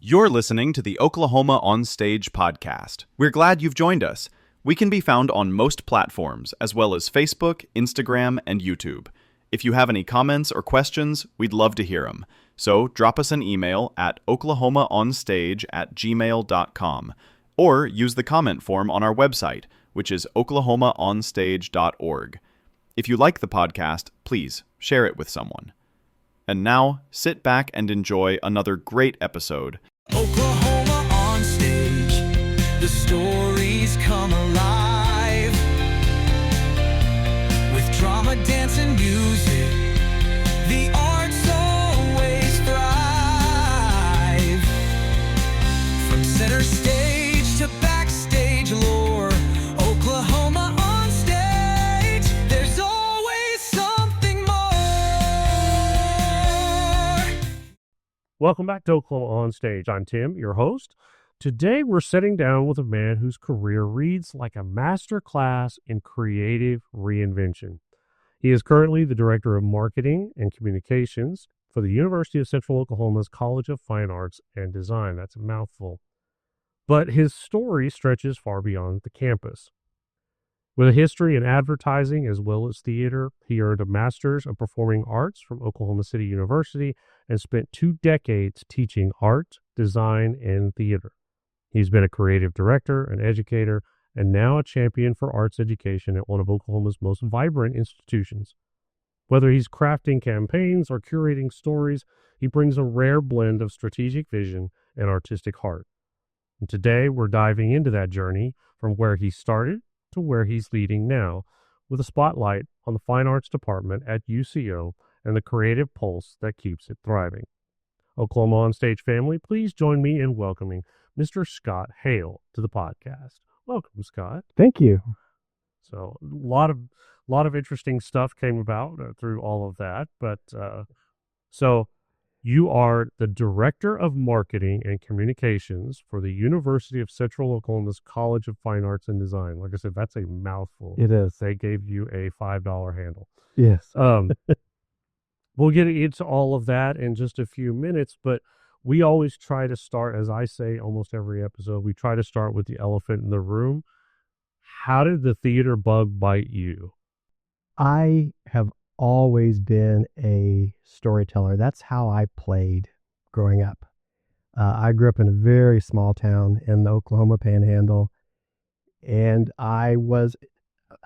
You're listening to the Oklahoma On Stage podcast. We're glad you've joined us. We can be found on most platforms, as well as Facebook, Instagram, and YouTube. If you have any comments or questions, we'd love to hear them. So drop us an email at oklahomaonstage@gmail.com or use the comment form on our website, which is oklahomaonstage.org. If you like the podcast, please share it with someone. And now, sit back and enjoy another great episode. Oklahoma on stage, the stories come alive. With drama, dance, and music, the arts always thrive. From center stage to backstage lore, Oklahoma on stage, there's always something more. Welcome back to Oklahoma On Stage. I'm Tim, your host. Today we're sitting down with a man whose career reads like a master class in creative reinvention. He is currently the Director of Marketing and Communications for the University of Central Oklahoma's College of Fine Arts and Design. That's a mouthful. But his story stretches far beyond the campus. With a history in advertising as well as theater, he earned a Master's of Performing Arts from Oklahoma City University and spent 2 decades teaching art, design, and theater. He's been a creative director, an educator, and now a champion for arts education at one of Oklahoma's most vibrant institutions. Whether he's crafting campaigns or curating stories, he brings a rare blend of strategic vision and artistic heart. And today we're diving into that journey from where he started to where he's leading now, with a spotlight on the Fine Arts Department at UCO and the creative pulse that keeps it thriving. Oklahoma On Stage family, please join me in welcoming Mr. Scott Hale to the podcast. Welcome, Scott. Thank you. So a lot of interesting stuff came about through all of that, but so you are the Director of Marketing and Communications for the University of Central Oklahoma's College of Fine Arts and Design. Like I said, that's a mouthful. It is. They gave you a $5 handle. Yes. We'll get into all of that in just a few minutes, but we always try to start, as I say almost every episode, we try to start with the elephant in the room. How did the theater bug bite you? I have always been a storyteller. That's how I played growing up. I grew up in a very small town in the Oklahoma Panhandle, and I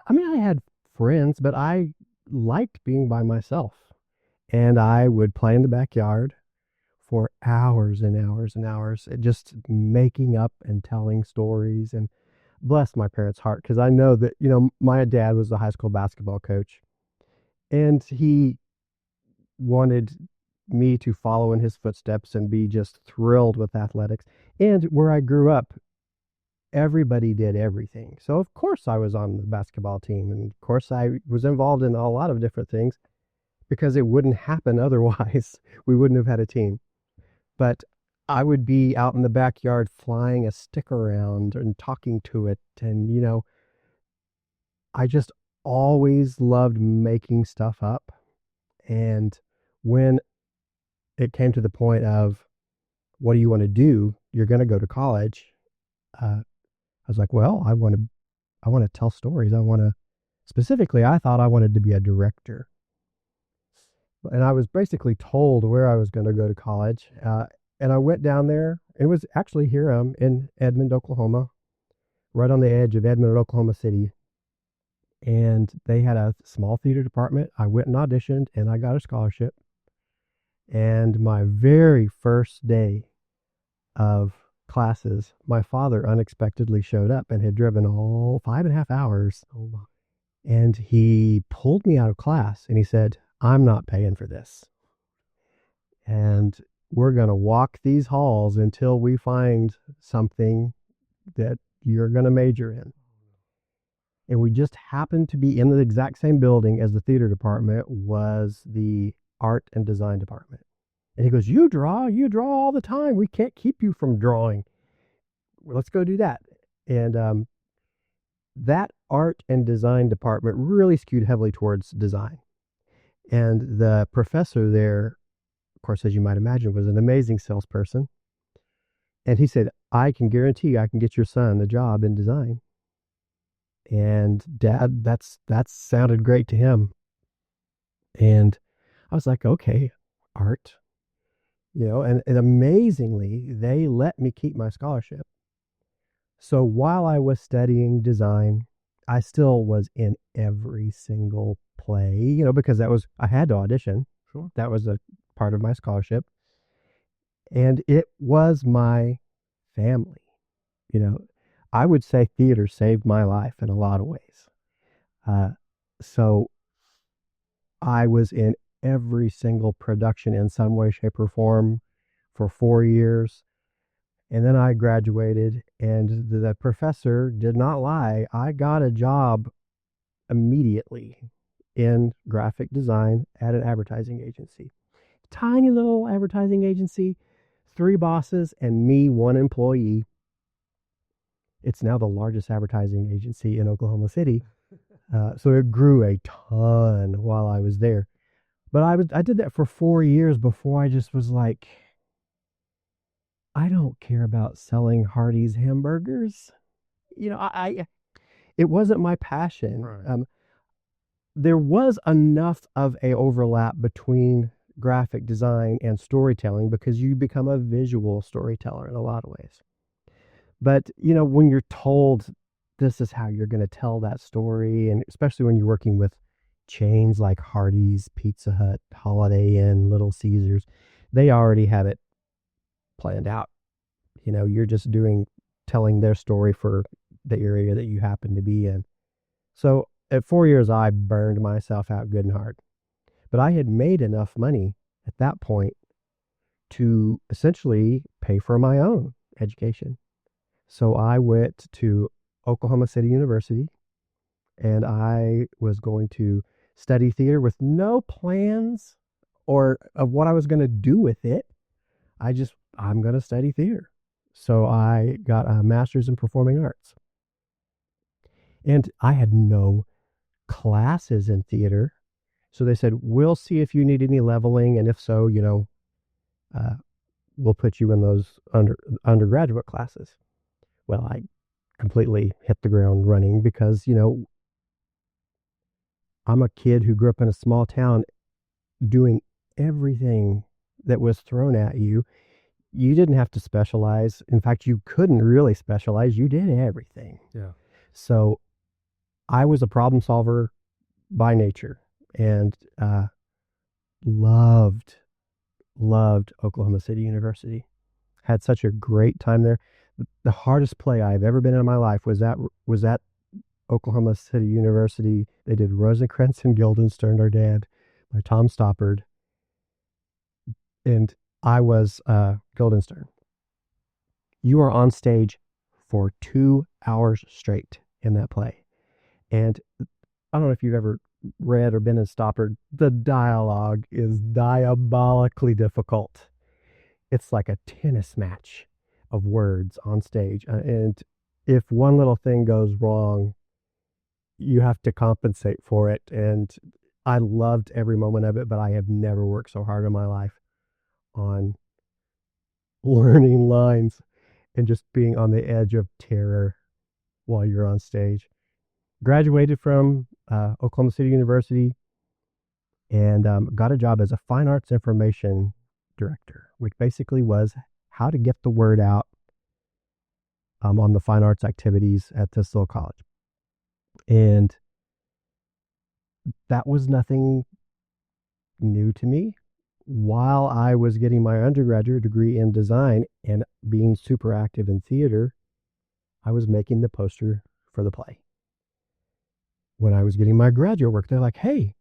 had friends, but I liked being by myself. And I would play in the backyard for hours and hours and hours, just making up and telling stories. And bless my parents' heart, because I know that, my dad was a high school basketball coach, and he wanted me to follow in his footsteps and be just thrilled with athletics. And where I grew up, everybody did everything. So of course I was on the basketball team, and of course I was involved in a lot of different things, because it wouldn't happen otherwise. We wouldn't have had a team. But I would be out in the backyard flying a stick around and talking to it. And, I just always loved making stuff up. And when it came to the point of, what do you want to do? You're going to go to college. I was like, well, I want to tell stories. Specifically, I thought I wanted to be a director. And I was basically told where I was going to go to college. And I went down there. It was actually here in Edmond, Oklahoma, right on the edge of Edmond and Oklahoma City. And they had a small theater department. I went and auditioned, and I got a scholarship. And my very first day of classes, my father unexpectedly showed up and had driven all 5.5 hours. Oh my. And he pulled me out of class, and he said, I'm not paying for this. And we're going to walk these halls until we find something that you're going to major in. And we just happened to be in the exact same building as the theater department was the art and design department. And he goes, you draw all the time. We can't keep you from drawing. Well, let's go do that. And that art and design department really skewed heavily towards design. And the professor there, of course, as you might imagine, was an amazing salesperson. And he said, I can guarantee I can get your son a job in design. And Dad, that sounded great to him. And I was like, okay, art, and amazingly, they let me keep my scholarship. So while I was studying design, I still was in every single play, because I had to audition. Sure. That was a part of my scholarship. And it was my family. I would say theater saved my life in a lot of ways. So I was in every single production in some way, shape, or form for 4 years. And then I graduated, and the professor did not lie. I got a job immediately in graphic design at an advertising agency. Tiny little advertising agency, 3 bosses and me, 1 employee. It's now the largest advertising agency in Oklahoma City. So it grew a ton while I was there. But I did that for 4 years before I just was like, I don't care about selling Hardee's hamburgers. It wasn't my passion. Right. There was enough of a overlap between graphic design and storytelling because you become a visual storyteller in a lot of ways. But, when you're told this is how you're going to tell that story, and especially when you're working with chains like Hardee's, Pizza Hut, Holiday Inn, Little Caesars, they already have it planned out. You're just telling their story for the area that you happen to be in. So at 4 years, I burned myself out good and hard. But I had made enough money at that point to essentially pay for my own education. So I went to Oklahoma City University, and I was going to study theater with no plans or of what I was going to do with it. I'm going to study theater. So I got a master's in performing arts. And I had no classes in theater. So they said, we'll see if you need any leveling. And if so, we'll put you in those undergraduate classes. Well, I completely hit the ground running because, I'm a kid who grew up in a small town doing everything that was thrown at you. You didn't have to specialize. In fact, you couldn't really specialize. You did everything. Yeah. So I was a problem solver by nature and loved Oklahoma City University. Had such a great time there. The hardest play I've ever been in my life was at Oklahoma City University. They did Rosencrantz and Guildenstern Are Dead by Tom Stoppard. And I was Guildenstern. You are on stage for 2 hours straight in that play. And I don't know if you've ever read or been in Stoppard. The dialogue is diabolically difficult. It's like a tennis match of words on stage. And if one little thing goes wrong, you have to compensate for it. And I loved every moment of it, but I have never worked so hard in my life on learning lines and just being on the edge of terror while you're on stage. Graduated from Oklahoma City University and got a job as a fine arts information director, which basically was how to get the word out on the fine arts activities at this little college. And that was nothing new to me. While I was getting my undergraduate degree in design and being super active in theater, I was making the poster for the play. When I was getting my graduate work, they're like, hey,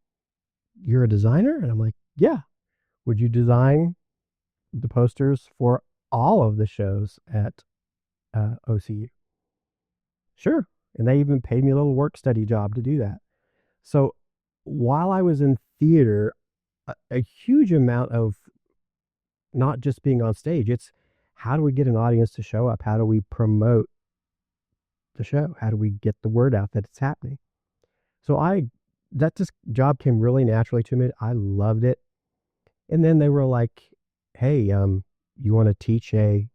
you're a designer? And I'm like, yeah. Would you design the posters for all of the shows at OCU? Sure. And they even paid me a little work study job to do that. So while I was in theater, a huge amount of not just being on stage, it's how do we get an audience to show up? How do we promote the show? How do we get the word out that it's happening? So that just job came really naturally to me. I loved it. And then they were like, hey, you want to teach a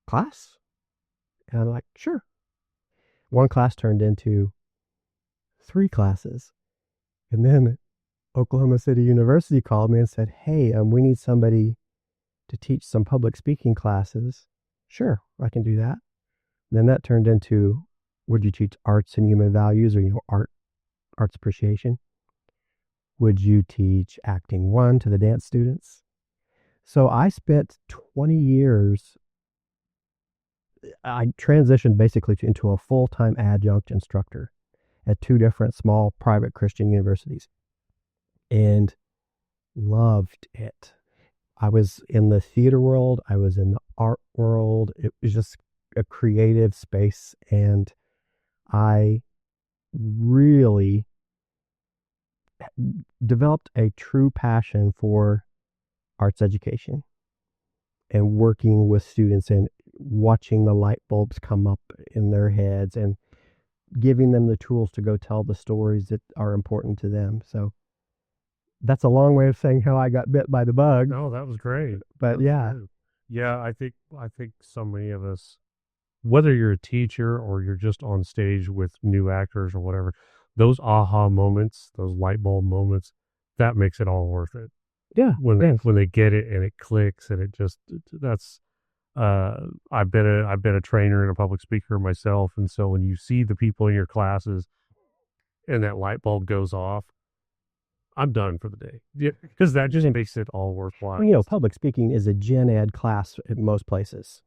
class? And I'm like, sure. One class turned into 3 classes. And then Oklahoma City University called me and said, hey, we need somebody to teach some public speaking classes. Sure, I can do that. Then that turned into, would you teach arts and human values, or arts appreciation? Would you teach acting 1 to the dance students? So I spent 20 years. I transitioned basically into a full-time adjunct instructor at 2 different small private Christian universities, and loved it. I was in the theater world. I was in the art world. It was just a creative space, and I really developed a true passion for arts education and working with students and watching the light bulbs come up in their heads and giving them the tools to go tell the stories that are important to them. So that's a long way of saying how I got bit by the bug. No, that was great. But yeah. Yeah, I think so many of us, whether you're a teacher or you're just on stage with new actors or whatever, those aha moments, those light bulb moments, that makes it all worth it. Yeah. When they get it and it clicks and it just, that's, I've been a trainer and a public speaker myself. And so when you see the people in your classes and that light bulb goes off, I'm done for the day. Yeah, because that just makes it all worthwhile. Well, public speaking is a gen ed class at most places.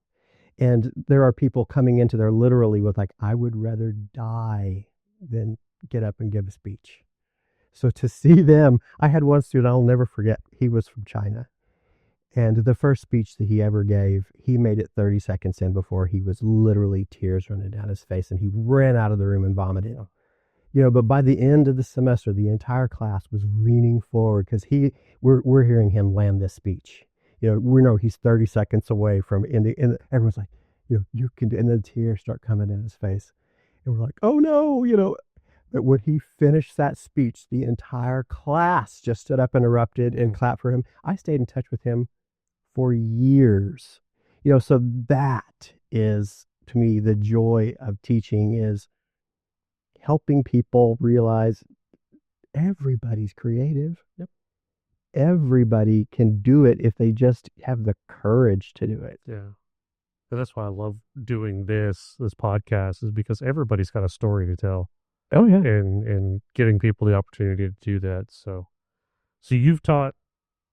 And there are people coming into there literally with like, I would rather die than get up and give a speech. So to see them, I had one student I'll never forget. He was from China. And the first speech that he ever gave, he made it 30 seconds in before he was literally tears running down his face, and he ran out of the room and vomited. But by the end of the semester, the entire class was leaning forward because we're hearing him land this speech. We know he's 30 seconds away from ending, and everyone's like, you can do, and then tears start coming in his face. And we're like, oh no, but when he finished that speech, the entire class just stood up and erupted and clapped for him. I stayed in touch with him for years. So that is, to me, the joy of teaching, is helping people realize everybody's creative. Yep. Everybody can do it if they just have the courage to do it. Yeah. And that's why I love doing this podcast, is because everybody's got a story to tell. Oh yeah. And getting people the opportunity to do that. So you've taught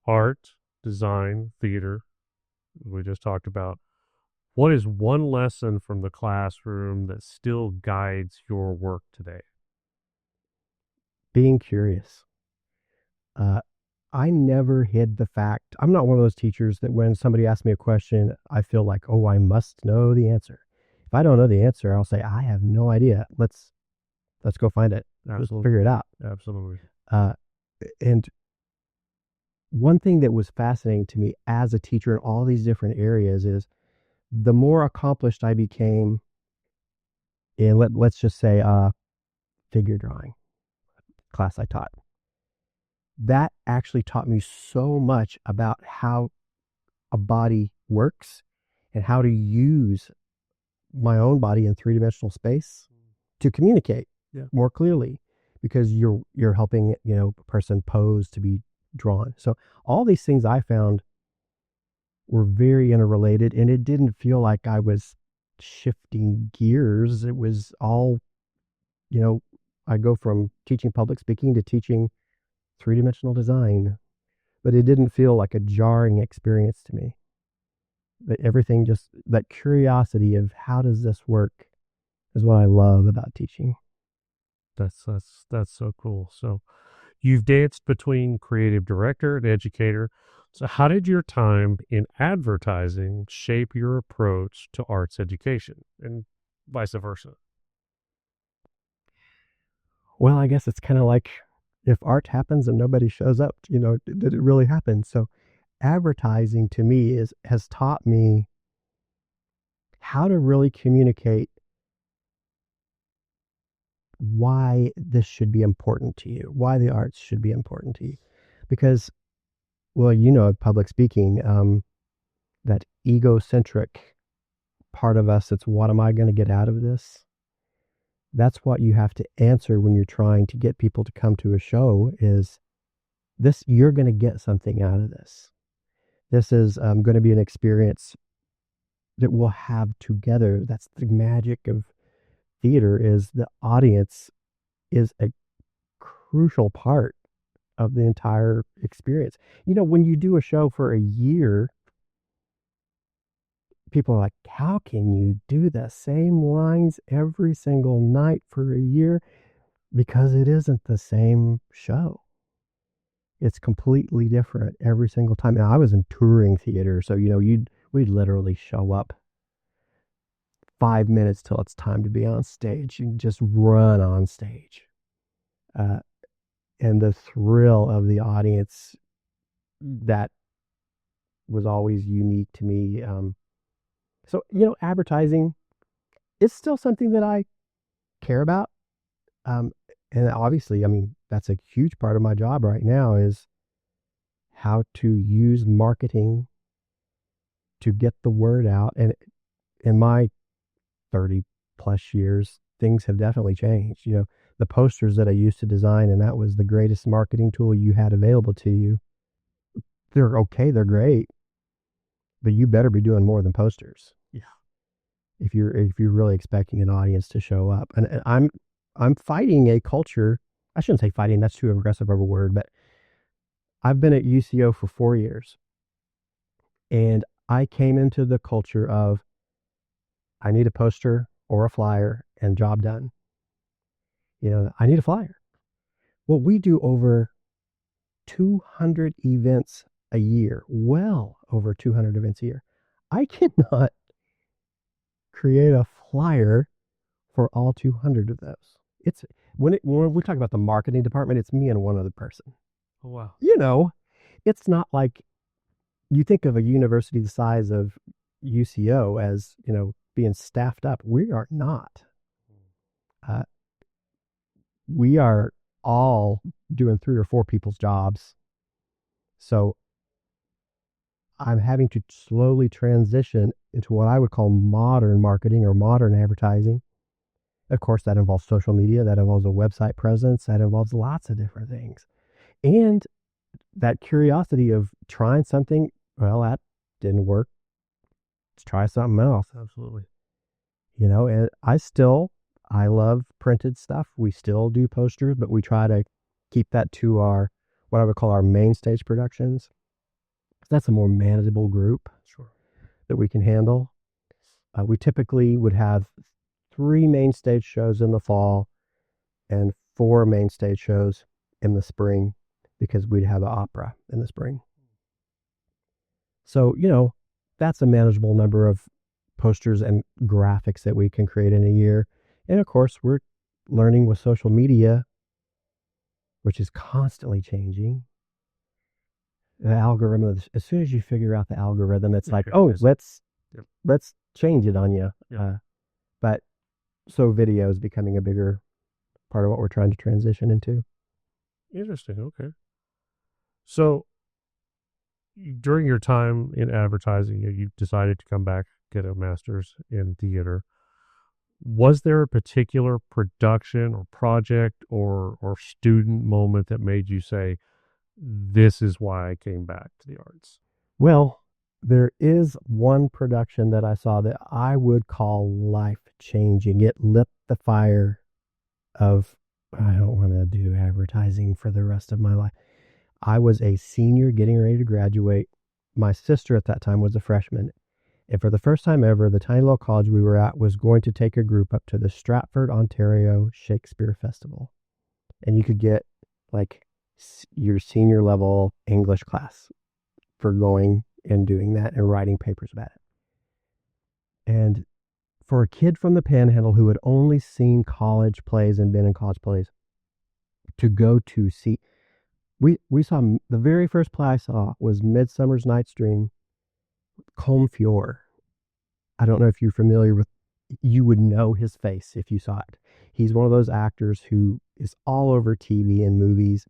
art, design, theater, we just talked about. What is one lesson from the classroom that still guides your work today? Being curious. I never hid the fact. I'm not one of those teachers that when somebody asks me a question, I feel like, oh, I must know the answer. If I don't know the answer, I'll say, I have no idea. Let's go find it. Let's figure it out. Absolutely. And one thing that was fascinating to me as a teacher in all these different areas is the more accomplished I became in, let's just say, figure drawing class I taught. That actually taught me so much about how a body works and how to use my own body in 3-dimensional space to communicate more clearly, because you're helping a person pose to be drawn. So all these things I found were very interrelated, and it didn't feel like I was shifting gears. It was all, I go from teaching public speaking to teaching 3-dimensional design, but it didn't feel like a jarring experience to me. That everything, just that curiosity of how does this work, is what I love about teaching. That's so cool. So you've danced between creative director and educator. So how did your time in advertising shape your approach to arts education, and vice versa? Well, I guess it's kind of like, if art happens and nobody shows up, did it really happen? So advertising to me has taught me how to really communicate why this should be important to you, why the arts should be important to you. Because, well, public speaking, that egocentric part of us that's, what am I going to get out of this? That's what you have to answer when you're trying to get people to come to a show is this, you're going to get something out of this. This is going to be an experience that we'll have together. That's the magic of theater, is the audience is a crucial part of the entire experience. You know, when you do a show for a year, people are like, how can you do the same lines every single night for a year? Because it isn't the same show. It's completely different every single time. Now, I was in touring theater, so, you know, we'd literally show up 5 minutes till it's time to be on stage and just run on stage. And the thrill of the audience, that was always unique to me. So, you know, advertising is still something that I care about. And obviously, I mean, that's a huge part of my job right now, is how to use marketing to get the word out. And in my 30 plus years, things have definitely changed. You know, the posters that I used to design, and that was the greatest marketing tool you had available to you. They're okay, they're great, but you better be doing more than posters. Yeah. If you're really expecting an audience to show up. And I'm fighting a culture. I shouldn't say fighting, that's too aggressive of a word, but I've been at UCO for 4 years, and I came into the culture of, I need a poster or a flyer and job done. You know, I need a flyer. Well, we do over 200 events a year, well over 200 events a year. I cannot create a flyer for all 200 of those. It's when we talk about the marketing department, it's me and one other person. Oh, wow. You know, it's not like you think of a university the size of UCO as, you know, being staffed up. We are not. We are all doing 3 or 4 people's jobs. So I'm having to slowly transition into what I would call modern marketing or modern advertising. Of course, that involves social media, that involves a website presence, that involves lots of different things. And that curiosity of trying something, well, that didn't work. Let's try something else. Absolutely. You know, and I love printed stuff. We still do posters, but we try to keep that to our, what I would call our main stage productions. That's a more manageable group. Sure. That we can handle. We typically would have 3 main stage shows in the fall and 4 main stage shows in the spring, because we'd have an opera in the spring. So, you know, that's a manageable number of posters and graphics that we can create in a year. And of course, we're learning with social media, which is constantly changing. The algorithm, as soon as you figure out the algorithm, it's like, oh, let's change it on you. Yep. But so video is becoming a bigger part of what we're trying to transition into. Interesting. Okay. So during your time in advertising, you decided to come back, get a master's in theater. Was there a particular production or project or student moment that made you say, this is why I came back to the arts? Well, there is one production that I saw that I would call life-changing. It lit the fire of, I don't want to do advertising for the rest of my life. I was a senior getting ready to graduate. My sister at that time was a freshman. And for the first time ever, the tiny little college we were at was going to take a group up to the Stratford, Ontario Shakespeare Festival. And you could get like your senior level English class for going and doing that and writing papers about it. And for a kid from the Panhandle who had only seen college plays and been in college plays, to go to see, we saw, the very first play I saw was Midsummer's Night's Dream, Comfiore. I don't know if you're familiar with, you would know his face if you saw it. He's one of those actors who is all over TV and movies.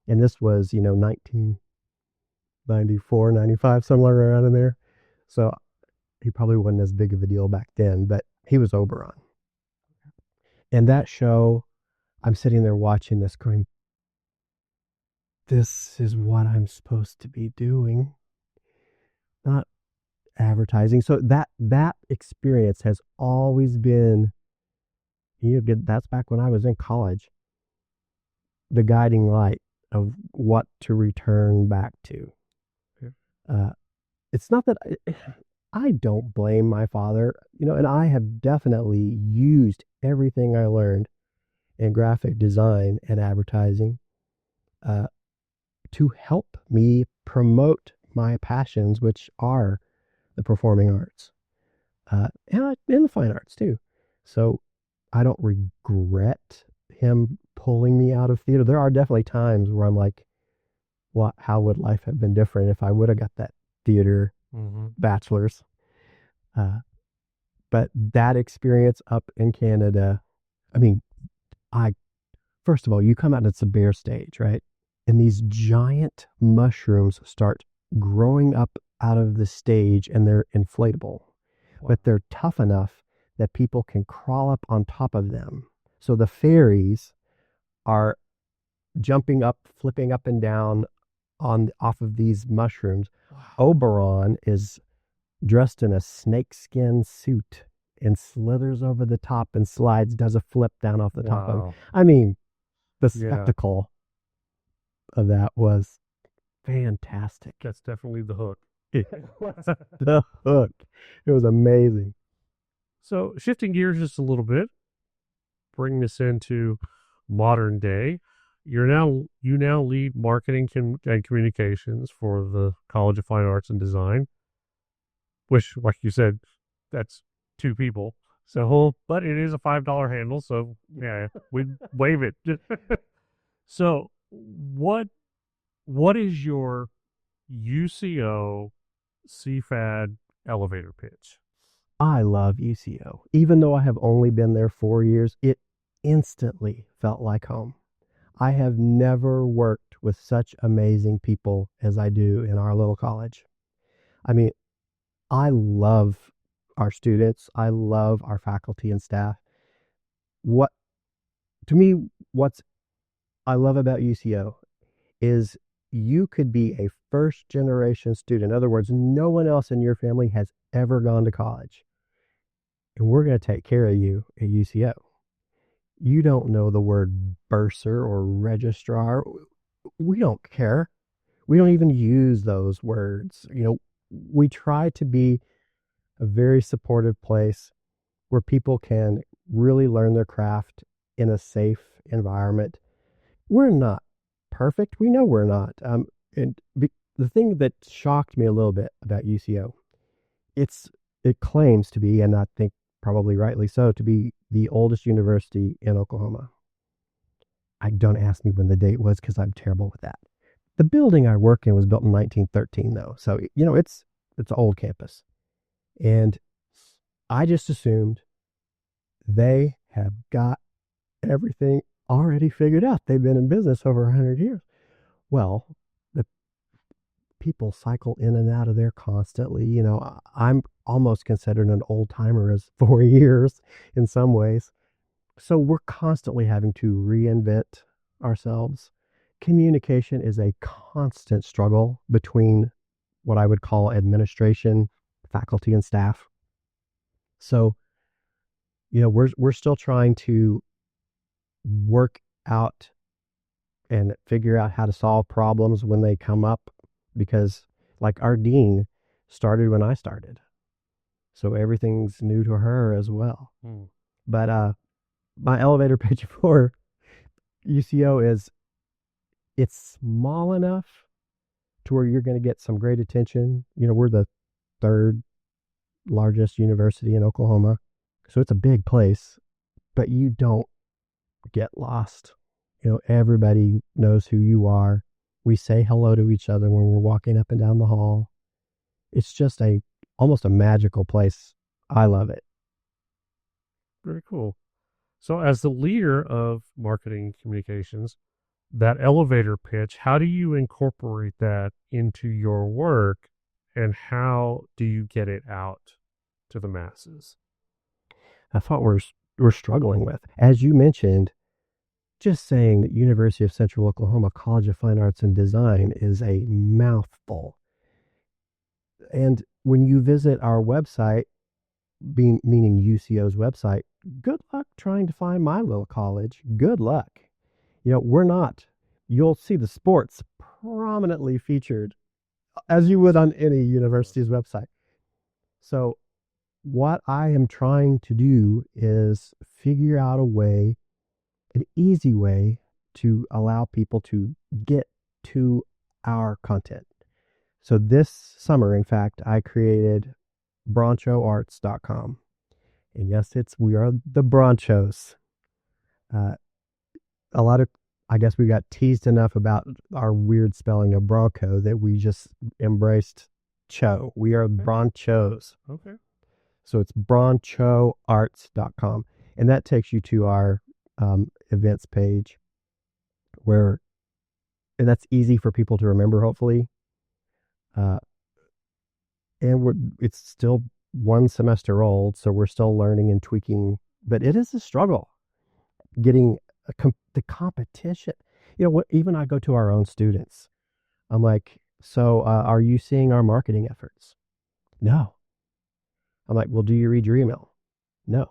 And this was, 1994, 95, somewhere around in there. So he probably wasn't as big of a deal back then, but he was Oberon. And that show, I'm sitting there watching this going, this is what I'm supposed to be doing, not advertising. So that experience has always been, that's back when I was in college, the guiding light of what to return back to. It's not that I don't blame my father, and I have definitely used everything I learned in graphic design and advertising to help me promote my passions, which are the performing arts and the fine arts too. So I don't regret him pulling me out of theater. There are definitely times where I'm like, how would life have been different if I would have got that theater bachelor's? But that experience up in Canada, I mean, first of all, you come out and it's a bare stage, right? And these giant mushrooms start growing up out of the stage, and they're inflatable, but they're tough enough that people can crawl up on top of them. So the fairies are jumping up, flipping up and down off of these mushrooms. Wow. Oberon is dressed in a snakeskin suit and slithers over the top and does a flip down off the top of it. I mean, the spectacle of that was fantastic. That's definitely the hook. It was the hook. It was amazing. So shifting gears just a little bit, bring this into modern day. You now lead marketing and communications for the College of Fine Arts and Design, which, like you said, that's 2 people. So, but it is a $5 handle, so yeah, we'd waive it. So, what is your UCO CFAD elevator pitch? I love UCO. Even though I have only been there 4 years, it instantly felt like home. I have never worked with such amazing people as I do in our little college. I mean, I love our students. I love our faculty and staff. What I love about UCO is you could be a first generation student. In other words, no one else in your family has ever gone to college. And we're going to take care of you at UCO. You don't know the word bursar or registrar. We don't care. We don't even use those words. We try to be a very supportive place where people can really learn their craft in a safe environment. We're not perfect. We know we're not. The thing that shocked me a little bit about UCO, it claims to be, and I think probably rightly so, to be the oldest university in Oklahoma. Don't ask me when the date was because I'm terrible with that. The building I work in was built in 1913 though. So, it's an old campus. And I just assumed they have got everything already figured out. They've been in business over 100 years. Well, the people cycle in and out of there constantly. I'm almost considered an old timer as 4 years in some ways. So we're constantly having to reinvent ourselves. Communication is a constant struggle between what I would call administration, faculty, and staff. So, we're still trying to work out and figure out how to solve problems when they come up, because like our dean started when I started. So everything's new to her as well. But my elevator pitch for UCO is it's small enough to where you're going to get some great attention. We're the 3rd largest university in Oklahoma. So it's a big place, but you don't get lost. Everybody knows who you are. We say hello to each other when we're walking up and down the hall. It's just almost a magical place. I love it. Very cool. So as the leader of marketing communications, that elevator pitch, how do you incorporate that into your work, and how do you get it out to the masses? That's what we're struggling with. As you mentioned, just saying that University of Central Oklahoma College of Fine Arts and Design is a mouthful. And when you visit our website, meaning UCO's website, good luck trying to find my little college. Good luck. We're not. You'll see the sports prominently featured, as you would on any university's website. So what I am trying to do is figure out a way, an easy way to allow people to get to our content. So this summer, in fact, I created bronchoarts.com. And yes, we are the Bronchos. I guess we got teased enough about our weird spelling of Bronco that we just embraced Cho. We are Bronchos. Okay. So it's bronchoarts.com. And that takes you to our events page and that's easy for people to remember, hopefully. And it's still one semester old, so we're still learning and tweaking, but it is a struggle getting the competition. Even I go to our own students. I'm like, so are you seeing our marketing efforts? No. I'm like, well, do you read your email? No.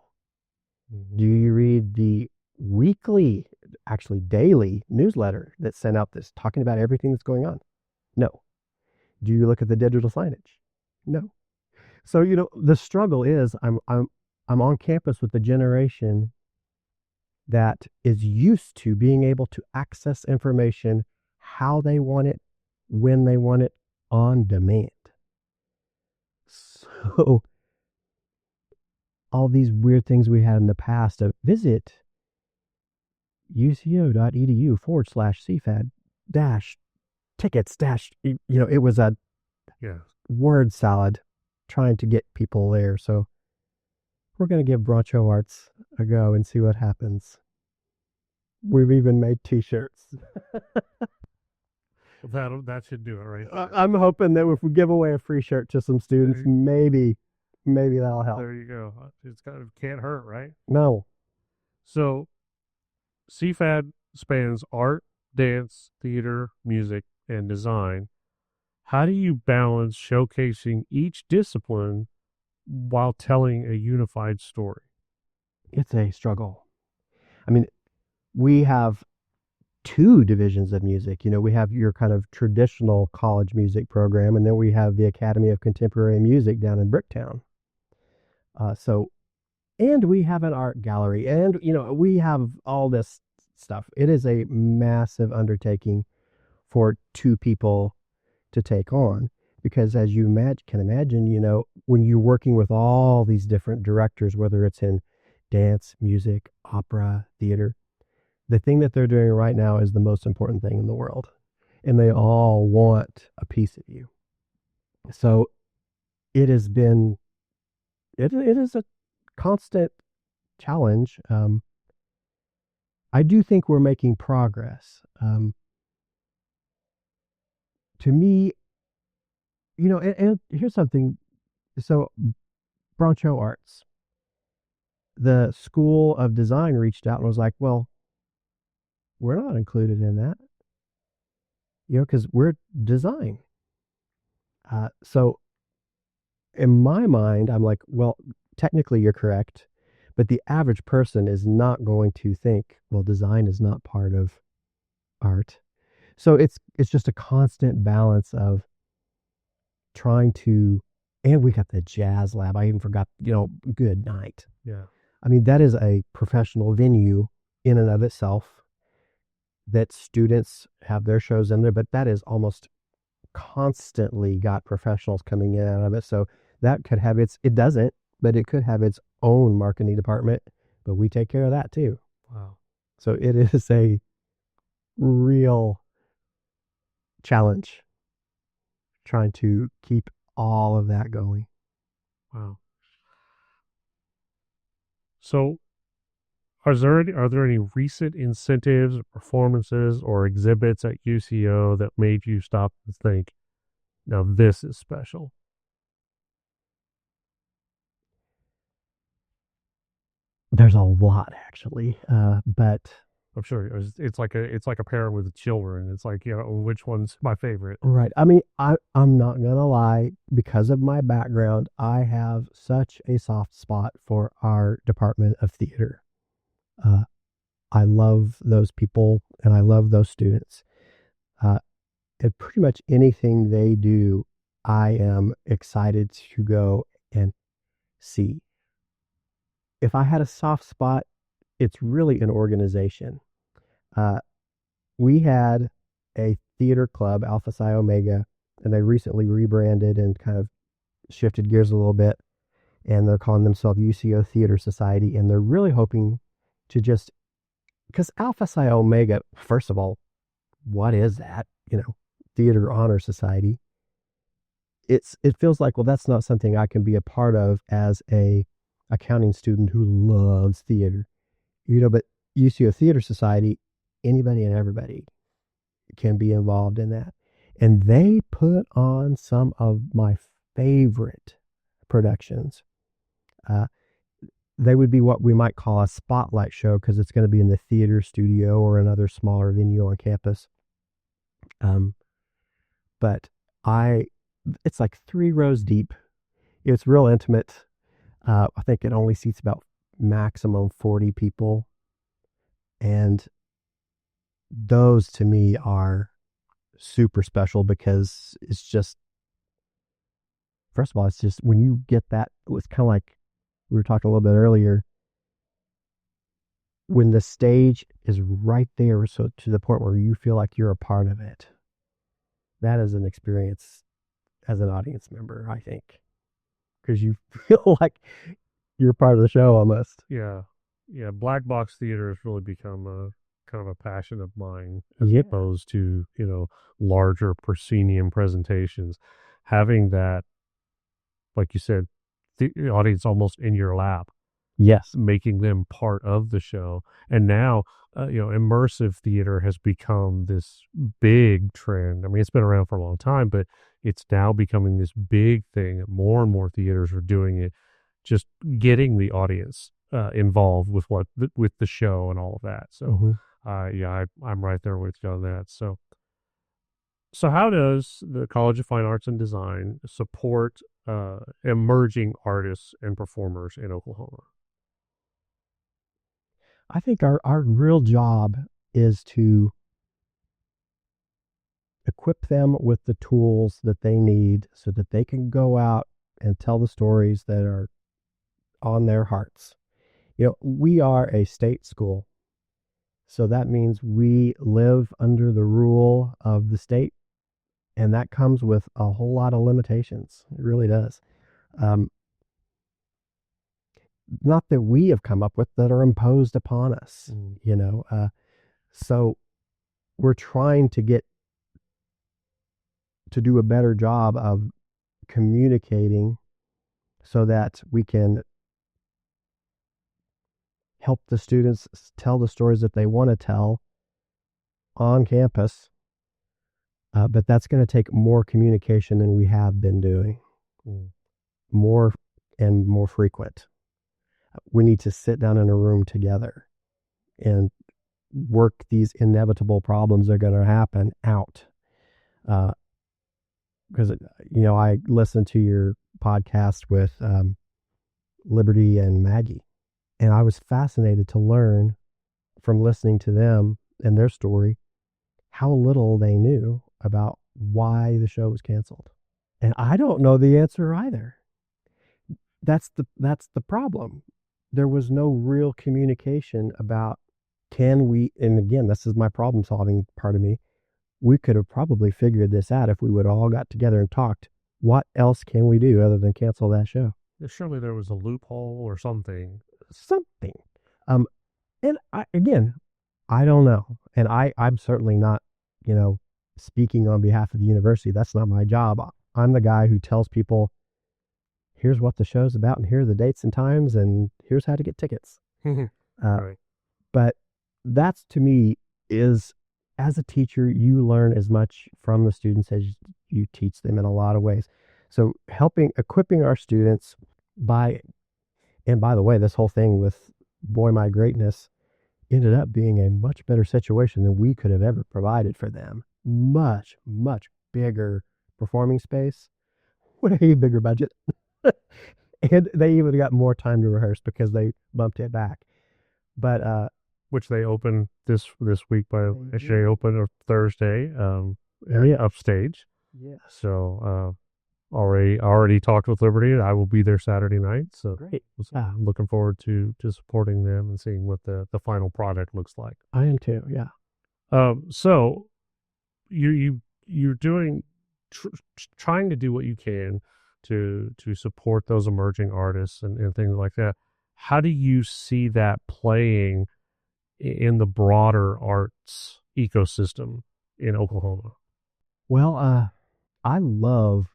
Mm-hmm. Do you read the weekly, actually daily newsletter that's sent out that's talking about everything that's going on? No. Do you look at the digital signage? No. So, the struggle is I'm on campus with the generation that is used to being able to access information how they want it, when they want it, on demand. So all these weird things we had in the past of visit uco.edu/CFAD-tickets it was a word salad trying to get people there. So we're going to give Broncho Arts a go and see what happens. We've even made t-shirts. That should do it, right? I'm hoping that if we give away a free shirt to some students, maybe that'll help. There you go. It can't hurt, right? No. So CFAD spans art, dance, theater, music, and design. How do you balance showcasing each discipline while telling a unified story? It's a struggle. I mean, we have two divisions of music. We have your kind of traditional college music program, and then we have the Academy of Contemporary Music down in Bricktown. And we have an art gallery, and we have all this stuff. It is a massive undertaking for two people to take on, because as you can imagine, when you're working with all these different directors, whether it's in dance, music, opera, theater, the thing that they're doing right now is the most important thing in the world, and they all want a piece of you. So it is a constant challenge. I do think we're making progress. To me, and here's something. So Broncho Arts, the School of Design reached out and was like, well, we're not included in that, because we're design. So in my mind, I'm like, well, technically you're correct, but the average person is not going to think, well, design is not part of art. So it's just a constant balance of trying to, and we got the jazz lab. I even forgot, good night. Yeah. I mean, that is a professional venue in and of itself that students have their shows in there, but that is almost constantly got professionals coming in and out of it. So that could have it doesn't, but it could have its own marketing department, but we take care of that too. Wow. So it is a real challenge trying to keep all of that going. Wow. So are there any recent incentives, performances, or exhibits at UCO that made you stop and think, now this is special? There's a lot actually, but I'm sure it's like a parent with children. It's like, which one's my favorite? right. I mean, I'm not gonna lie. Because of my background, I have such a soft spot for our department of theater. Uh, I love those people and I love those students. Uh, and pretty much anything they do, I am excited to go and see. If I had a soft spot, it's really an organization. Uh, we had a theater club, Alpha Psi Omega, and they recently rebranded and kind of shifted gears a little bit. And they're calling themselves UCO Theater Society. And they're really hoping to just, because Alpha Psi Omega, first of all, what is that? Theater Honor Society. It feels like, well, that's not something I can be a part of as a accounting student who loves theater. But UCO Theater Society, anybody and everybody can be involved in that. And they put on some of my favorite productions. They would be what we might call a spotlight show because it's going to be in the theater studio or another smaller venue on campus. But it's like 3 rows deep. It's real intimate. I think it only seats about maximum 40 people. And those to me are super special because it's just, first of all, it's just when you get that, it's kind of like we were talking a little bit earlier, when the stage is right there, so to the point where you feel like you're a part of it. That is an experience as an audience member, I think, because you feel like you're part of the show almost. Yeah. Black box theater has really become a kind of a passion of mine, as Yeah. opposed to larger proscenium presentations. Having that, like you said, the audience almost in your lap, Yes. making them part of the show. And now, immersive theater has become this big trend. I mean, it's been around for a long time, but it's now becoming this big thing. More and more theaters are doing it, just getting the audience involved with with the show and all of that. So, I'm right there with you on that. So how does the College of Fine Arts and Design support emerging artists and performers in Oklahoma? I think our real job is to equip them with the tools that they need so that they can go out and tell the stories that are on their hearts. We are a state school, so that means we live under the rule of the state, and that comes with a whole lot of limitations. It really does. Not that we have come up with, that are imposed upon us. So we're trying to do a better job of communicating so that we can help the students tell the stories that they want to tell on campus. But that's going to take more communication than we have been doing. More and more frequent. We need to sit down in a room together and work these inevitable problems that are going to happen out. Because, I listened to your podcast with Liberty and Maggie, and I was fascinated to learn from listening to them and their story how little they knew about why the show was canceled. And I don't know the answer either. That's the problem. There was no real communication about, and again, this is my problem solving part of me. We could have probably figured this out if we would have all got together and talked. What else can we do other than cancel that show? Surely there was a loophole or something. And I don't know. And I'm certainly not, speaking on behalf of the university. That's not my job. I'm the guy who tells people, here's what the show's about, and here are the dates and times, and here's how to get tickets. Right. But that's, to me, is, as a teacher, you learn as much from the students as you teach them in a lot of ways. So equipping our students and by the way, this whole thing with boy, my greatness ended up being a much better situation than we could have ever provided for them. Much, much bigger performing space, way bigger budget. And they even got more time to rehearse because they bumped it back. But which they open this week by They actually do. open on Thursday, Yeah. upstage. yes, So already talked with Liberty. I will be there Saturday night. So great. I'm looking forward to supporting them and seeing what the final product looks like. I am too. Yeah. So you're doing trying to do what you can to support those emerging artists and things like that. How do you see that playing in the broader arts ecosystem in Oklahoma? Well, I love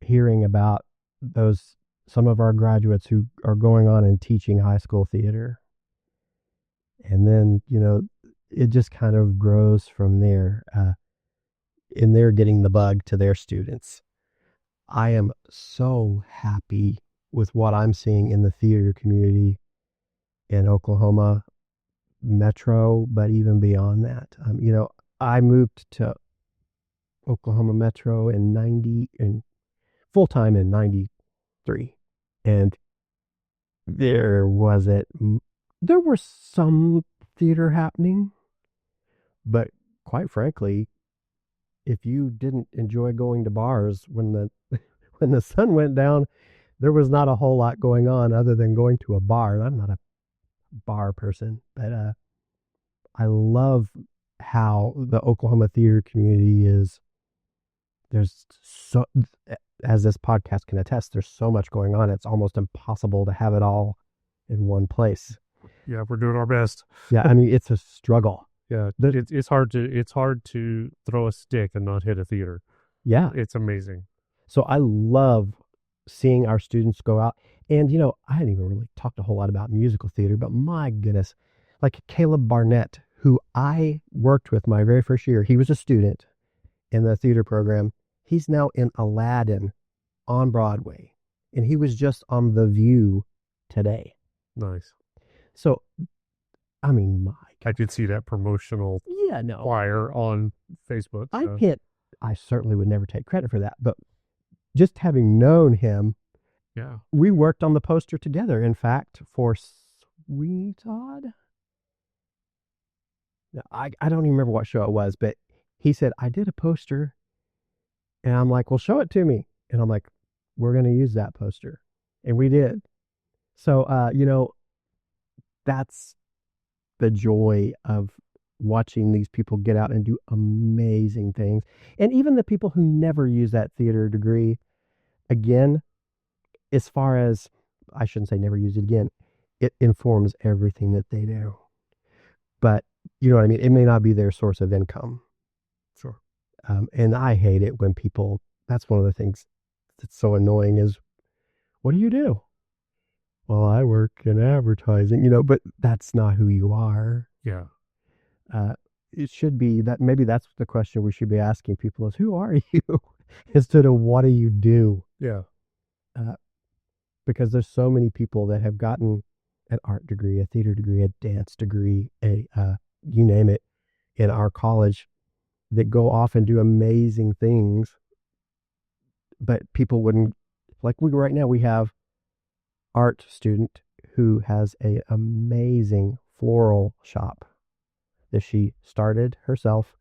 hearing about some of our graduates who are going on and teaching high school theater. And then, it just kind of grows from there. And they're getting the bug to their students. I am so happy with what I'm seeing in the theater community in Oklahoma Metro, but even beyond that. I moved to Oklahoma Metro in full time in 93. And there wasn't, there were some theater happening, but quite frankly, if you didn't enjoy going to bars when the when the sun went down, there was not a whole lot going on other than going to a bar. I'm not a bar person, but I love how the Oklahoma theater community is. There's so, as this podcast can attest, there's so much going on. It's almost impossible to have it all in one place. Yeah, we're doing our best. Yeah, I mean, it's a struggle. Yeah, it's hard to throw a stick and not hit a theater. Yeah. It's amazing. So I love seeing our students go out. And, I hadn't even really talked a whole lot about musical theater, but my goodness, like Caleb Barnett, who I worked with my very first year, he was a student in the theater program. He's now in Aladdin on Broadway, and he was just on The View today. Nice. So, I mean, my I did see that promotional flyer on Facebook. So. I certainly would never take credit for that, but just having known him, yeah, we worked on the poster together. In fact, for Sweeney Todd. No, I don't even remember what show it was, but he said, I did a poster. And I'm like, well, show it to me. And I'm like, we're going to use that poster. And we did. So, that's the joy of watching these people get out and do amazing things. And even the people who never use that theater degree, again, as far as, I shouldn't say never use it again, it informs everything that they do. But you know what I mean? It may not be their source of income. Sure. And I hate it when people, that's one of the things that's so annoying is, what do you do? Well, I work in advertising, but that's not who you are. Yeah. It should be that, maybe that's the question we should be asking people is, who are you? Instead of what do you do? Yeah. Because there's so many people that have gotten an art degree, a theater degree, a dance degree, you name it, in our college that go off and do amazing things. But people wouldn't, like right now we have art student who has a amazing floral shop that she started herself,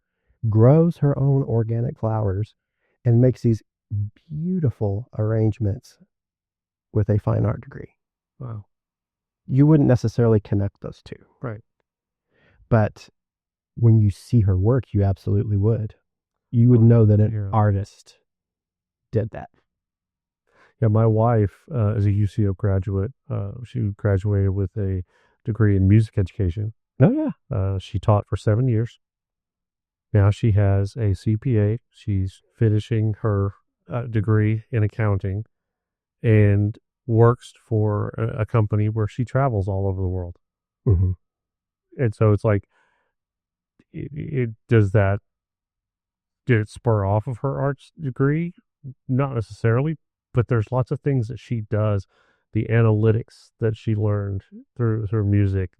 grows her own organic flowers, and makes these beautiful arrangements with a fine art degree. Wow. You wouldn't necessarily connect those two. Right. But when you see her work, you absolutely would. You would know that an artist did that. Yeah, my wife is a UCO graduate. She graduated with a degree in music education. Oh, yeah. She taught for 7 years. Now she has a CPA. She's finishing her degree in accounting and works for a company where she travels all over the world. Mm-hmm. And so it's like, did it spur off of her arts degree? Not necessarily, but there's lots of things that she does the analytics that she learned through music,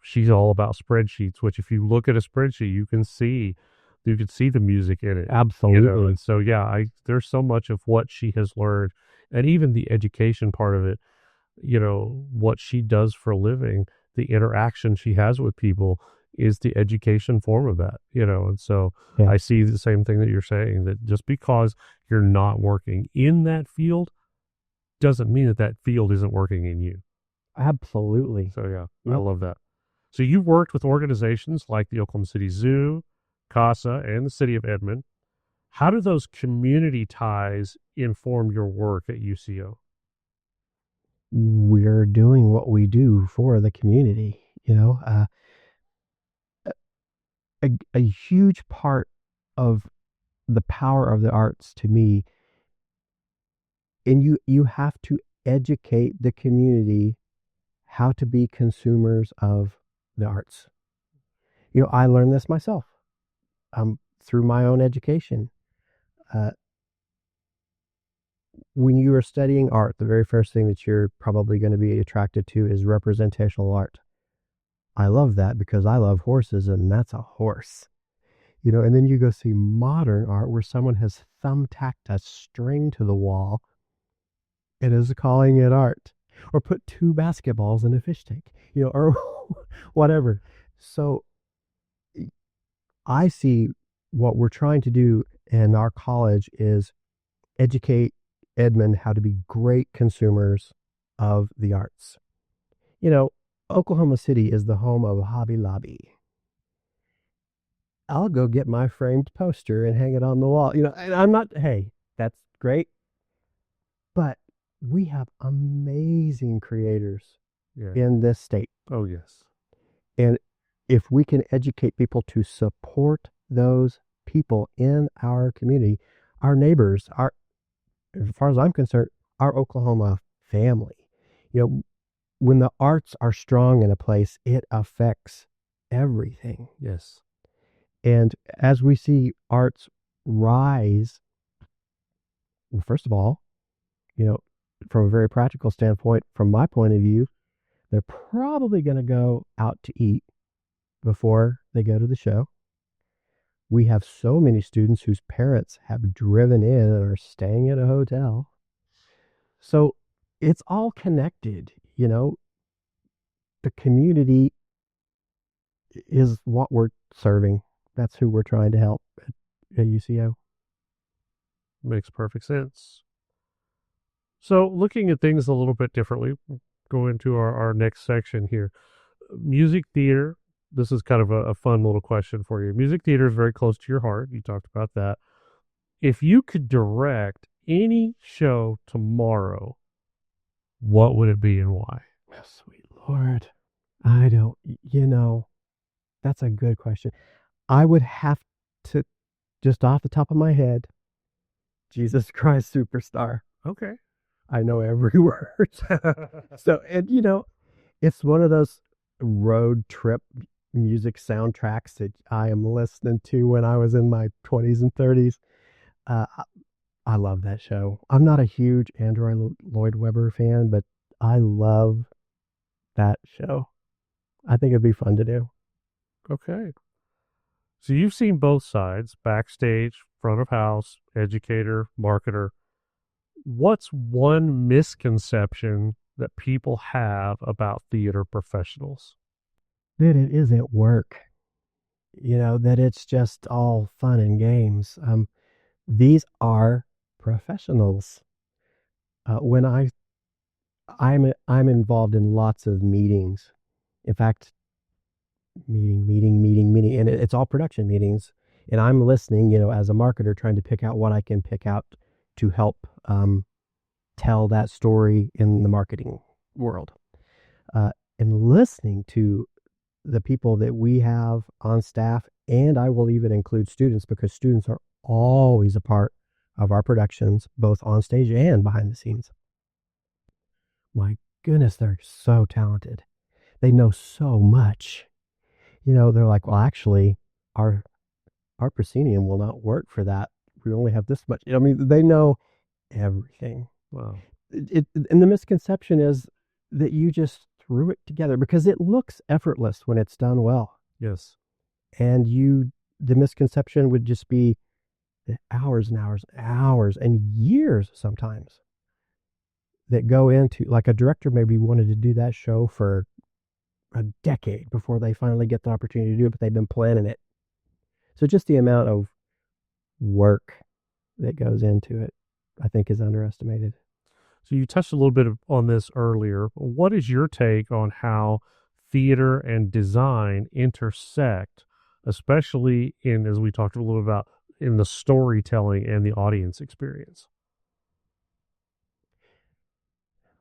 she's all about spreadsheets, which if you look at a spreadsheet, you can see the music in it. Absolutely. And so yeah, there's so much of what she has learned, and even the education part of it, what she does for a living, the interaction she has with people is the education form of that, and so Yeah. I see the same thing that you're saying, that just because you're not working in that field doesn't mean that field isn't working in you. Absolutely. So yeah, I Yep. love that. So you've worked with organizations like the Oklahoma City Zoo, CASA, and the City of Edmond. How do those community ties inform your work at UCO? We're doing what we do for the community. A huge part of the power of the arts to me, and you have to educate the community how to be consumers of the arts. I learned this myself through my own education. Uh, when you are studying art, the very first thing that you're probably going to be attracted to is representational art. I love that because I love horses, and that's a horse. And then you go see modern art where someone has thumbtacked a string to the wall and is calling it art, or put two basketballs in a fish tank, or whatever. So I see what we're trying to do in our college is educate Edmond how to be great consumers of the arts. Oklahoma City is the home of Hobby Lobby. I'll go get my framed poster and hang it on the wall. And I'm not, hey, that's great. But we have amazing creators in this state. Oh, yes. And if we can educate people to support those people in our community, our neighbors, as far as I'm concerned, our Oklahoma family, when the arts are strong in a place, it affects everything. Yes. And as we see arts rise, well, first of all, from a very practical standpoint, from my point of view, they're probably going to go out to eat before they go to the show. We have so many students whose parents have driven in and are staying at a hotel. So it's all connected, The community is what we're serving. That's who we're trying to help at UCO. Makes perfect sense. So looking at things a little bit differently, go into our next section here. Music theater. This is kind of a fun little question for you. Music theater is very close to your heart. You talked about that. If you could direct any show tomorrow, what would it be and why? Oh, sweet Lord. I don't, that's a good question. I would have to, just off the top of my head, Jesus Christ Superstar. Okay. I know every word. So, and it's one of those road trip music soundtracks that I am listening to when I was in my 20s and 30s. I love that show. I'm not a huge Andrew Lloyd Webber fan, but I love that show. I think it'd be fun to do. Okay. So you've seen both sides, backstage, front of house, educator, marketer. What's one misconception that people have about theater professionals? That it isn't work. That it's just all fun and games. These are professionals. When I'm involved in lots of meetings. In fact, meeting, and it's all production meetings. And I'm listening, as a marketer, trying to pick out what I can pick out to help tell that story in the marketing world. And listening to the people that we have on staff, and I will even include students, because students are always a part of our productions, both on stage and behind the scenes. My goodness, they're so talented. They know so much. They're like, well, actually, our proscenium will not work for that. We only have this much. They know everything. Wow. And the misconception is that you just threw it together because it looks effortless when it's done well. Yes. And the misconception would just be hours and hours and hours and years sometimes that go into, like, a director maybe wanted to do that show for a decade before they finally get the opportunity to do it, but they've been planning it. So just the amount of work that goes into it, I think, is underestimated. So you touched a little bit on this earlier. What is your take on how theater and design intersect, especially in, as we talked a little about, in the storytelling and the audience experience?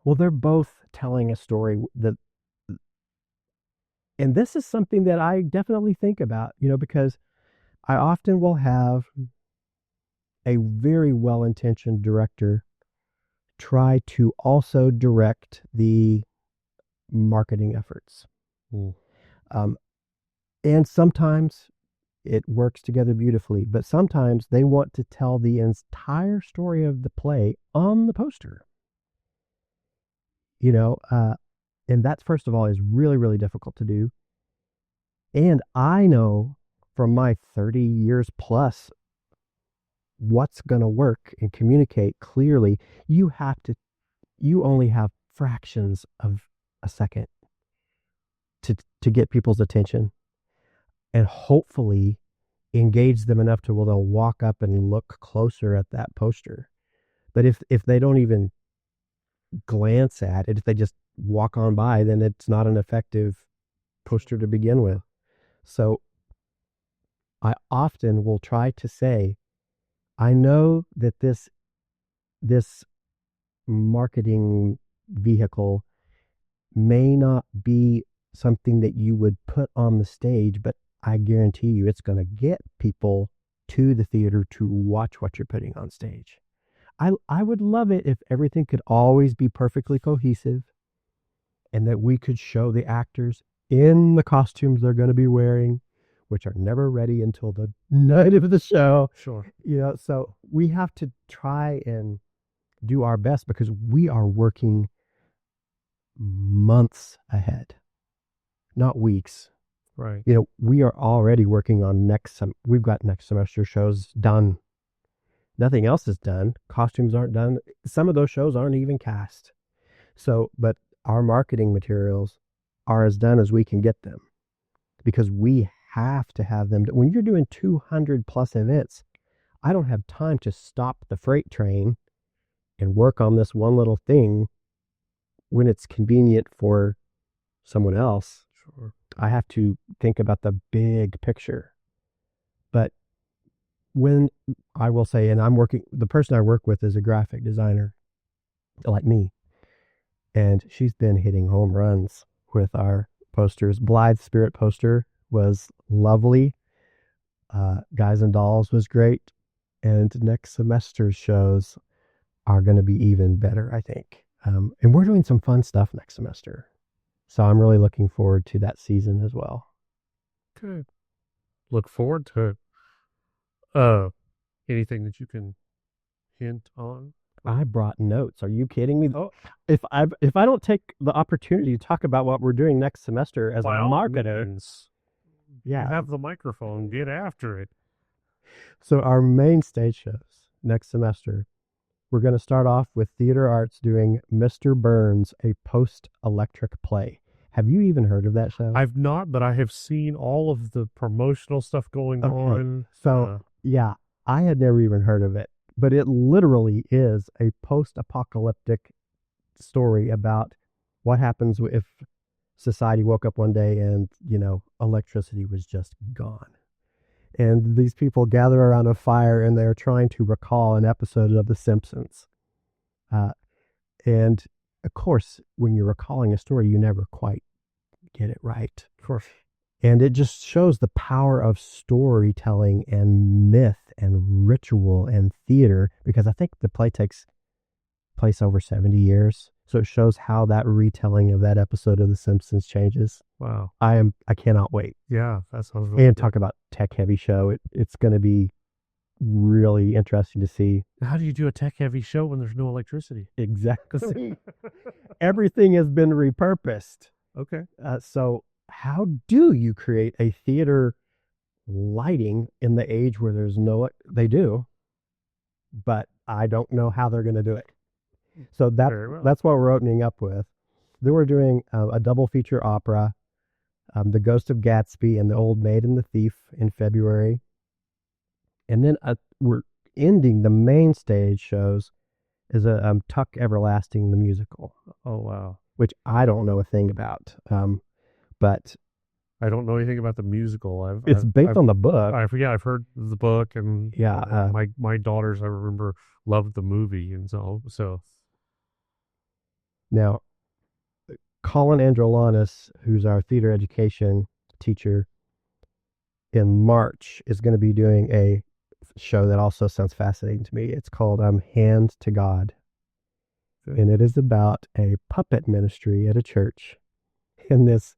Well, they're both telling a story and this is something that I definitely think about, because I often will have a very well-intentioned director try to also direct the marketing efforts. And sometimes it works together beautifully, but sometimes they want to tell the entire story of the play on the poster. And that, first of all, is really, really difficult to do. And I know from my 30 years plus what's going to work and communicate clearly. You only have fractions of a second to get people's attention and hopefully engage them enough to where they'll walk up and look closer at that poster. But if they don't even glance at it, if they just walk on by, then it's not an effective poster to begin with. So I often will try to say, I know that this marketing vehicle may not be something that you would put on the stage, but I guarantee you it's going to get people to the theater to watch what you're putting on stage. I would love it if everything could always be perfectly cohesive and that we could show the actors in the costumes they're going to be wearing, which are never ready until the night of the show. Sure. So we have to try and do our best because we are working months ahead, not weeks. Right. We are already working on we've got next semester shows done. Nothing else is done. Costumes aren't done. Some of those shows aren't even cast. So, but our marketing materials are as done as we can get them because we have to have them. When you're doing 200 plus events, I don't have time to stop the freight train and work on this one little thing when it's convenient for someone else. Sure. I have to think about the big picture. But when I will say, and the person I work with is a graphic designer like me, and she's been hitting home runs with our posters. Blythe's Spirit poster was lovely. Guys and Dolls was great. And next semester's shows are going to be even better, I think. And we're doing some fun stuff next semester. So I'm really looking forward to that season as well. Good. Look forward to it. Anything that you can hint on? I brought notes. Are you kidding me? Oh, If I don't take the opportunity to talk about what we're doing next semester as a marketer, you have the microphone. Get after it. So our main stage shows next semester, we're going to start off with Theater Arts doing Mr. Burns, a post-electric play. Have you even heard of that show? I've not, but I have seen all of the promotional stuff going on. So, yeah, I had never even heard of it, but it literally is a post-apocalyptic story about what happens if society woke up one day and, electricity was just gone. And these people gather around a fire and they're trying to recall an episode of The Simpsons. And of course, when you're recalling a story, you never quite get it right. Of course. And it just shows the power of storytelling and myth and ritual and theater, because I think the play takes place over 70 years. So it shows how that retelling of that episode of The Simpsons changes. Wow. I cannot wait. Yeah, that sounds really And good. talk about tech heavy show. It's going to be really interesting to see. How do you do a tech-heavy show when there's no electricity? Exactly. Everything has been repurposed. Okay. So how do you create a theater lighting in the age where there's no, they do, but I don't know how they're going to do it. So Very well. that's what we're opening up with. Then we're doing a double feature opera, The Ghost of Gatsby and The Old Maid and the Thief in February. And then we're ending the main stage shows is a Tuck Everlasting, the musical, Oh, wow. which I don't know a thing about. But I don't know anything about the musical. it's based on the book. I've heard the book, and Yeah, my daughters, I remember, loved the movie, and so Now, Colin Androlanis, who's our theater education teacher, in March is going to be doing a show that also sounds fascinating to me. It's called Hand to God. Good. And it is about a puppet ministry at a church. And this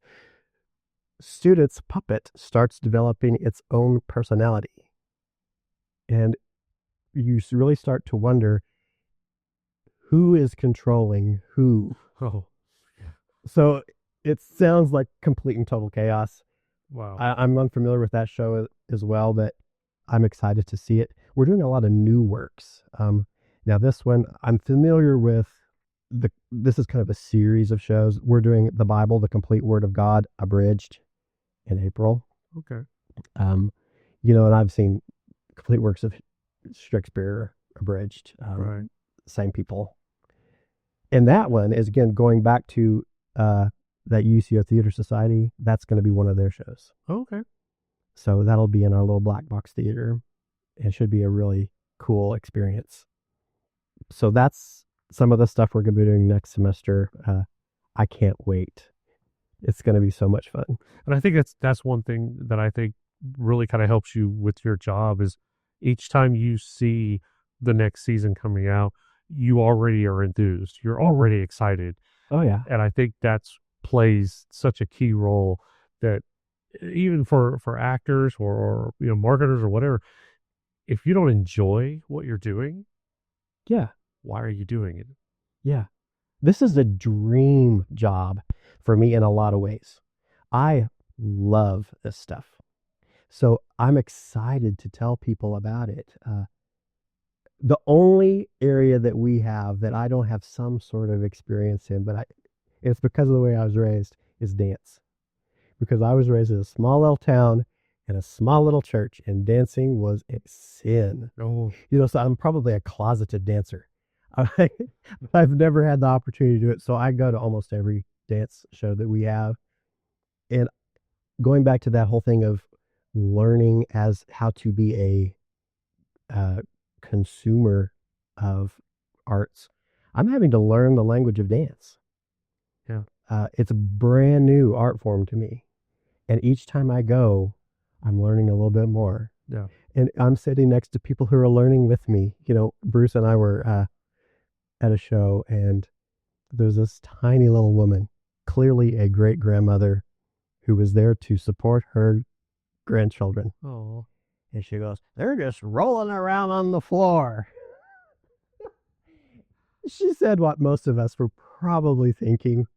student's puppet starts developing its own personality. And you really start to wonder who is controlling who. oh So it sounds like complete and total chaos. wow. I'm unfamiliar with that show as well, but I'm excited to see it. We're doing a lot of new works. Now this one, I'm familiar with. This is kind of a series of shows. We're doing the Bible, the Complete Word of God, abridged in April. Okay. And I've seen complete works of Shakespeare abridged. Right. Same people. And that one is, again, going back to that UCO Theater Society. That's going to be one of their shows. Okay. So that'll be in our little black box theater. It should be a really cool experience. So that's some of the stuff we're going to be doing next semester. I can't wait. It's going to be so much fun. And I think that's one thing that I think really kind of helps you with your job is each time you see the next season coming out, you already are enthused. You're already excited. Oh, yeah. And I think that's plays such a key role that even for actors or marketers or whatever, if you don't enjoy what you're doing, Yeah. why are you doing it? Yeah. This is a dream job for me in a lot of ways. I love this stuff. So I'm excited to tell people about it. The only area that we have that I don't have some sort of experience in, but it's because of the way I was raised, is dance. Because I was raised in a small little town in a small little church, and dancing was a sin. Oh, So I'm probably a closeted dancer. I've never had the opportunity to do it, so I go to almost every dance show that we have. And going back to that whole thing of learning as how to be a consumer of arts, I'm having to learn the language of dance. Yeah. It's a brand new art form to me. And each time I go, I'm learning a little bit more. yeah. And I'm sitting next to people who are learning with me. Bruce and I were at a show, and there's this tiny little woman, clearly a great grandmother, who was there to support her grandchildren. Oh, And she goes, "They're just rolling around on the floor." She said what most of us were probably thinking,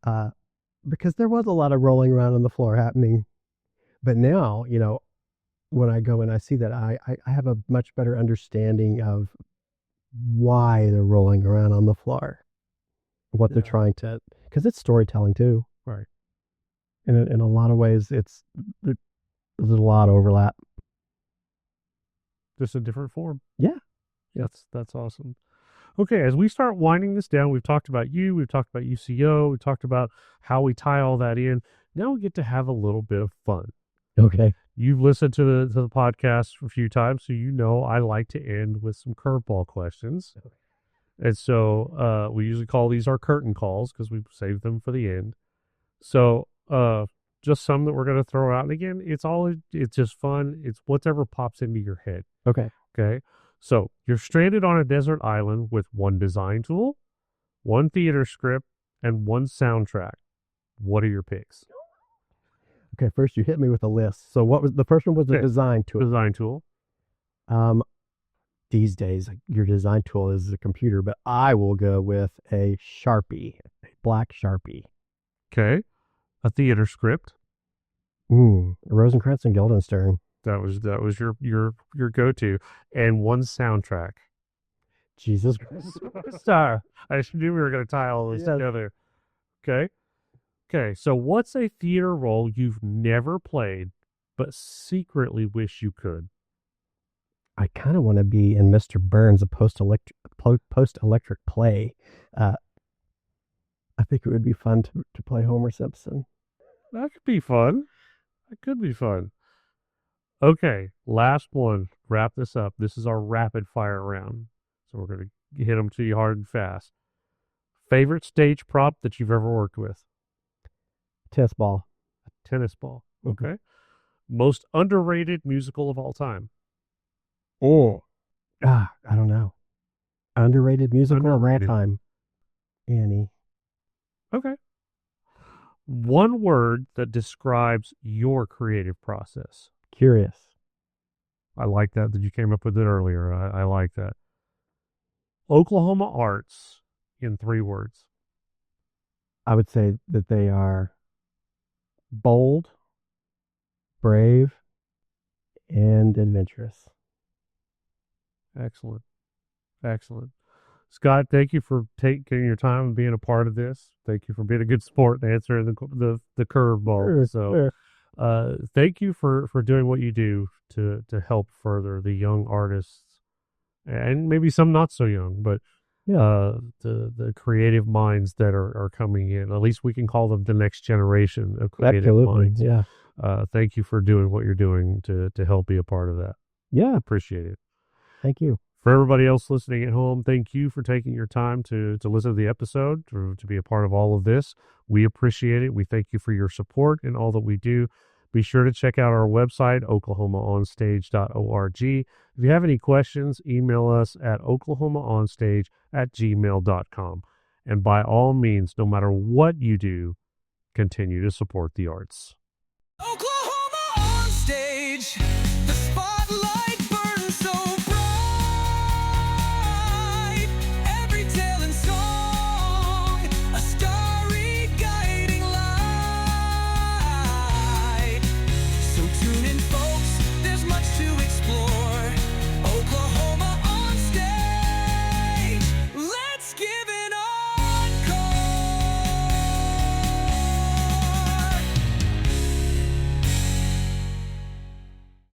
because there was a lot of rolling around on the floor happening. But now, when I go and I see that, I have a much better understanding of why they're rolling around on the floor, what they're Yeah. trying to, because it's storytelling too. right. And in a lot of ways, there's a lot of overlap. Just a different form. Yeah. That's awesome. Okay, as we start winding this down, we've talked about we've talked about UCO, we talked about how we tie all that in. Now we get to have a little bit of fun. Okay. You've listened to the podcast a few times, so I like to end with some curveball questions. And so we usually call these our curtain calls because we save them for the end. So just some that we're going to throw out. And again, it's just fun. It's whatever pops into your head. Okay. Okay. So you're stranded on a desert island with one design tool, one theater script, and one soundtrack. What are your picks? Okay. First, you hit me with a list. So what was the first one? Was the Okay. design tool. Design tool. These days, your design tool is a computer, but I will go with a Sharpie, a black Sharpie. Okay. A theater script. Rosencrantz and Guildenstern. That was your go-to. And one soundtrack. Jesus Christ. Superstar. I just knew we were going to tie all this Yes. together. Okay. Okay. So what's a theater role you've never played but secretly wish you could? I kind of want to be in Mr. Burns, a post-electric play. I think it would be fun to play Homer Simpson. That could be fun. That could be fun. Okay, last one. Wrap this up. This is our rapid fire round. So we're going to hit them to you hard and fast. Favorite stage prop that you've ever worked with? Tennis ball. A tennis ball. Mhm. Okay. Most underrated musical of all time? I don't know. Underrated musical of all Underrated. time. Annie. Okay. One word that describes your creative process. Curious. I like that you came up with it earlier. I like that. Oklahoma arts in 3 words. I would say that they are bold, brave, and adventurous. Excellent. Excellent. Scott, thank you for taking your time and being a part of this. Thank you for being a good sport and answering the curveball. So, thank you for doing what you do to help further the young artists and maybe some not so young, but the creative minds that are coming in. At least we can call them the next generation of creative minds. Yeah. Thank you for doing what you're doing to help be a part of that. Yeah. Appreciate it. Thank you. For everybody else listening at home, thank you for taking your time to listen to the episode, to be a part of all of this. We appreciate it. We thank you for your support and all that we do. Be sure to check out our website, oklahomaonstage.org. If you have any questions, email us at oklahomaonstage@gmail.com. And by all means, no matter what you do, continue to support the arts. Oklahoma on stage.